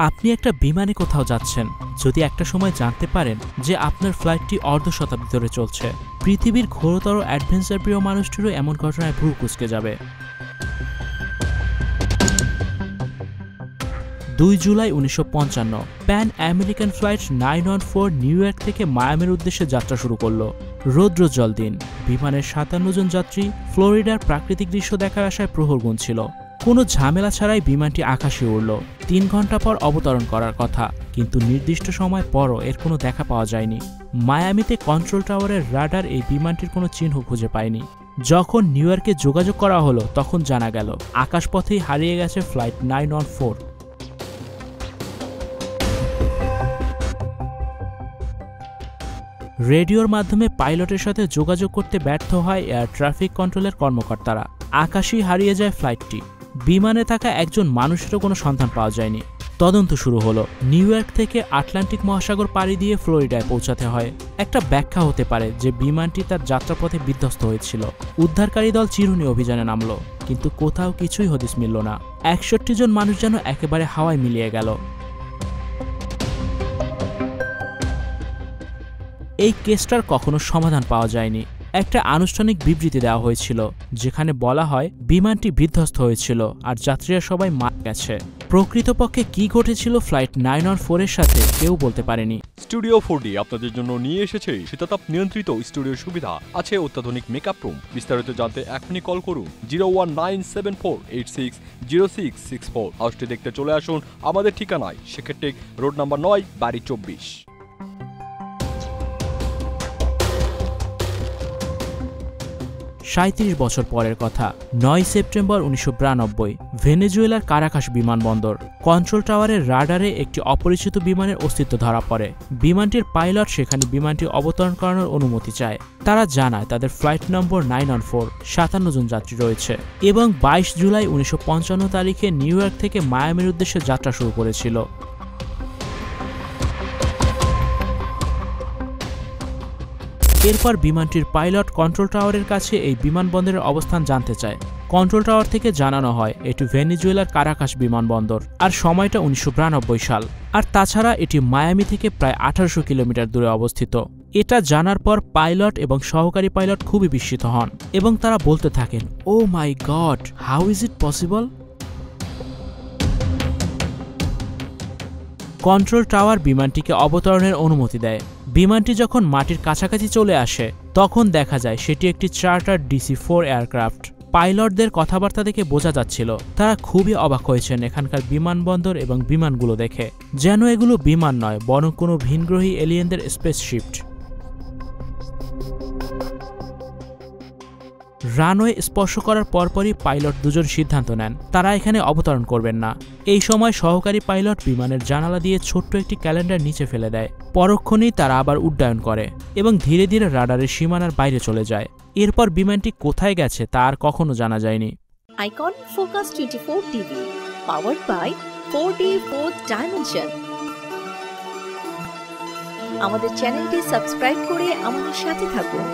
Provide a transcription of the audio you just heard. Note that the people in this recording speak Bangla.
আপনি একটা বিমানে কোথাও যাচ্ছেন, যদি একটা সময় জানতে পারেন যে আপনার ফ্লাইটটি অর্ধ শতাব্দী ধরে চলছে, পৃথিবীর ঘোরতর অ্যাডভেঞ্চার প্রিয় মানুষটিরও এমন ঘটনায় ভ্রু কুঁচকে যাবে। 2 July 1955 pan American flight 914 new York থেকে মায়ামির উদ্দেশ্যে যাত্রা শুরু করলো। রৌদ্রোজ্জ্বল দিন, বিমানের 57 জন যাত্রী ফ্লোরিডার প্রাকৃতিক দৃশ্য দেখার আশায় প্রহর গুনছিল। কোনো ঝামেলা ছাড়াই বিমানটি আকাশে উড়ল। 3 ঘন্টা পর অবতরণ করার কথা, কিন্তু নির্দিষ্ট সময় পরও এর কোনো দেখা পাওয়া যায়নি। মায়ামিতে কন্ট্রোল টাওয়ারের রাডার এই বিমানটির কোনো চিহ্ন খুঁজে পায়নি। যখন নিউ ইয়র্কে যোগাযোগ করা হলো তখন জানা গেল আকাশপথেই হারিয়ে গেছে ফ্লাইট 914। রেডিওর মাধ্যমে পাইলটের সাথে যোগাযোগ করতে ব্যর্থ হয় এয়ার ট্রাফিক কন্ট্রোলের কর্মকর্তারা। আকাশেই হারিয়ে যায় ফ্লাইটটি। বিমানে থাকা একজন মানুষেরও কোনো সন্ধান পাওয়া যায়নি। তদন্ত শুরু হলো। নিউ ইয়র্ক থেকে আটলান্টিক মহাসাগর পাড়ি দিয়ে ফ্লোরিডায় পৌঁছাতে হয়। একটা ব্যাখ্যা হতে পারে যে বিমানটি তার যাত্রাপথে বিধ্বস্ত হয়েছিল। উদ্ধারকারী দল চিরুনি অভিযানে নামলো, কিন্তু কোথাও কিছুই হদিস মিলল না। 61 জন মানুষ যেন একেবারে হাওয়ায় মিলিয়ে গেল। এই কেসটার কখনো সমাধান পাওয়া যায়নি। একটা আনুষ্ঠানিক বিবৃতি দেওয়া হয়েছিল যেখানে বলা হয় বিমানটি বিধ্বস্ত হয়েছিল আর যাত্রীরা সবাই মারা গেছে। প্রকৃতপক্ষে কি ঘটেছিল ফ্লাইট 914 এর সাথে কেউ বলতে পারেনি। স্টুডিও 4D আপনাদের জন্য নিয়ে এসেছে শীতাতাপ নিয়ন্ত্রিত স্টুডিও সুবিধা, আছে অত্যাধুনিক মেকআপ রুম। বিস্তারিত জানতে এখনই কল করুন 01974860664। হাউসটি দেখতে চলে আসুন আমাদের ঠিকানায় সেক্ষেত্রে রোড নাম্বার 9 বাড়ি 24। 37 বছর পরের কথা, 9 সেপ্টেম্বর 1992 ভেনেজুয়েলার কারাকাস বিমানবন্দর। কন্ট্রোল টাওয়ারের রাডারে একটি অপরিচিত বিমানের অস্তিত্ব ধরা পড়ে। বিমানটির পাইলট সেখানে বিমানটি অবতরণ করানোর অনুমতি চায়। তারা জানায় তাদের ফ্লাইট নম্বর 914, 57 জন যাত্রী রয়েছে এবং 22 জুলাই 1955 তারিখে নিউ ইয়র্ক থেকে মায়ামির উদ্দেশ্যে যাত্রা শুরু করেছিল। এরপর বিমানটির পাইলট কন্ট্রোল টাওয়ারের কাছে এই বিমানবন্দরের অবস্থান জানতে চায়। কন্ট্রোল টাওয়ার থেকে জানানো হয় এটি ভেনেজুয়েলার কারাকাস বিমানবন্দর আর সময়টা 1992 সাল। আর তাছাড়া এটি মায়ামি থেকে প্রায় 1800 কিলোমিটার দূরে অবস্থিত। এটা জানার পর পাইলট এবং সহকারী পাইলট খুবই বিস্মিত হন এবং তারা বলতে থাকেন, oh my god, how is it possible. Control tower বিমানটিকে অবতরণের অনুমতি দেয়। বিমানটি যখন মাটির কাছাকাছি চলে আসে তখন দেখা যায় সেটি একটি চার্টার DC-4 এয়ারক্রাফট। পাইলটদের কথাবার্তা দেখে বোঝা যাচ্ছিল তারা খুবই অবাক হয়েছেন এখানকার বিমানবন্দর এবং বিমানগুলো দেখে, যেন এগুলো বিমান নয় বরং কোনো ভিনগ্রহী এলিয়েনদের স্পেসশিপ। রানওয়ে স্পর্শ করার পরপরই পাইলট দুজন সিদ্ধান্ত নেন তারা এখানে অবতরণ করবেন না। এই সময় সহকারী পাইলট বিমানের জানালা দিয়ে ছোট্ট একটি ক্যালেন্ডার নিচে ফেলে দেয়। পরক্ষণেই তারা আবার উড্ডয়ন করে এবং ধীরে ধীরে রাডারের সীমানার বাইরে চলে যায়। এরপর বিমানটি কোথায় গেছে তা আর কখনো জানা যায়নি। Icon focus 24 TV, powered by 4D Fourth Dimension। আমাদের চ্যানেলটি সাবস্ক্রাইব করে আমাদের সাথে থাকুন।